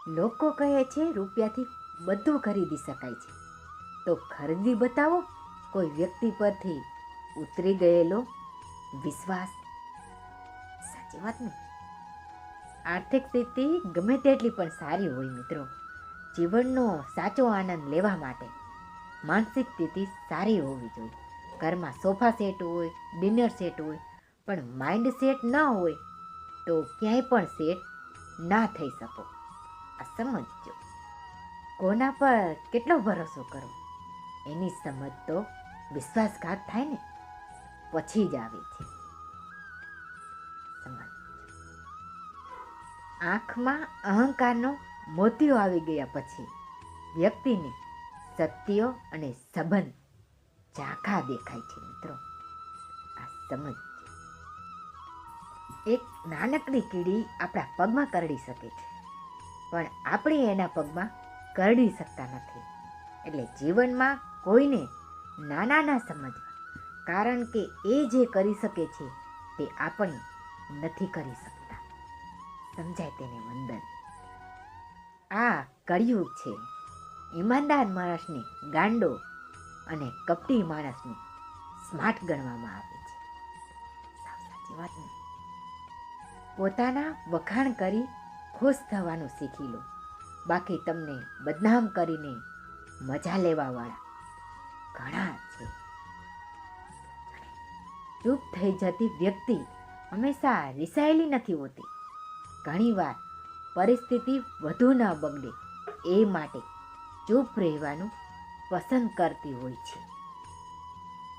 લોકો કહે છે રૂપિયાથી બધું ખરીદી શકાય છે, તો ખરીદી બતાવો કોઈ વ્યક્તિ પરથી ઉતરી ગયેલો વિશ્વાસ. સાચી વાત ને? આર્થિક સ્થિતિ ગમે તેટલી પણ સારી હોય મિત્રો, જીવનનો સાચો આનંદ લેવા માટે માનસિક સ્થિતિ સારી હોવી જોઈએ. ઘરમાં સોફા સેટ હોય, ડિનર સેટ હોય, પણ માઇન્ડ સેટ ન હોય તો ક્યાંય પણ સેટ ના થઈ શકો. આ સમજજો. કોના પર કેટલો ભરોસો કરો એની સમજ તો વિશ્વાસઘાત થાય ને પછી જ આવે છે. સમજ. આંખમાં અહંકારનો મોતિયો આવી ગયા પછી વ્યક્તિને સત્ય અને સંબંધ ઝાંખા દેખાય છે મિત્રો. આ સમજ. એક નાનકડી કીડી આપણા પગમાં કરડી શકે છે, પણ આપણે એના પગમાં કરડી શકતા નથી. એટલે જીવનમાં કોઈને નાના ના સમજવા, કારણ કે એ જે કરી શકે છે તે આપણે નથી કરી શકતા. સમજાય તેને વંદન. આ કળિયુગ છે. ઈમાનદાર માણસને ગાંડો અને કપટી માણસને સ્માર્ટ ગણવામાં આવે છે. સાચી વાત ને? પોતાના વખાણ કરી ખુશ થવાનું શીખી લો, બાકી તમને બદનામ કરીને મજા લેવાવાળા ઘણા છે. ચૂપ થઈ જતી વ્યક્તિ હંમેશા રિસાયેલી નથી હોતી. ઘણીવાર પરિસ્થિતિ વધુ ન બગડે એ માટે ચૂપ રહેવાનું પસંદ કરતી હોય છે.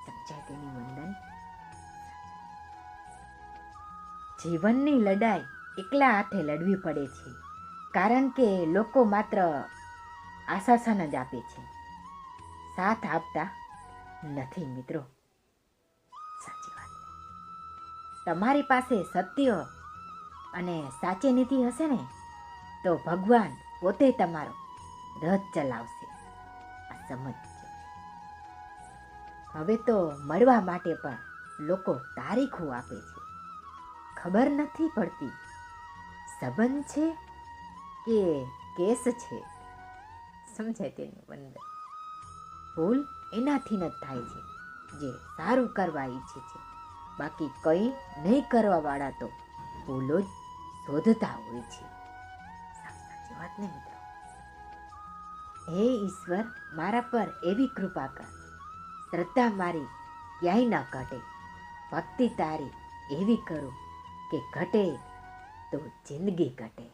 સમજાય તેની વંદન? જીવનની લડાઈ એકલા હાથે લડવી પડે છે, કારણ કે લોકો માત્ર આશ્વાસન જ આપે છે, સાથ આપતા નથી મિત્રો. સાચી વાત. તમારી પાસે સત્ય અને સાચી નીતિ હશે ને તો ભગવાન પોતે તમારો રથ ચલાવશે. આ સમજજો. હવે તો મળવા માટે પણ લોકો તારીખો આપે છે. ખબર નથી પડતી સંબંધ છે કે કેસ છે. સમજાય તેનું વંદન. ભૂલ એનાથી જ થાય છે જે સારું કરવા ઈચ્છે છે, બાકી કંઈ નહીં કરવા વાળા તો ભૂલો જ શોધતા હોય છે. સાચી વાત ને મિત્રો? હે ઈશ્વર, મારા પર એવી કૃપા કર, શ્રદ્ધા મારી ક્યાંય ન ઘટે, ભક્તિ તારી એવી કરું કે ઘટે તો જિંદગી ઘટે.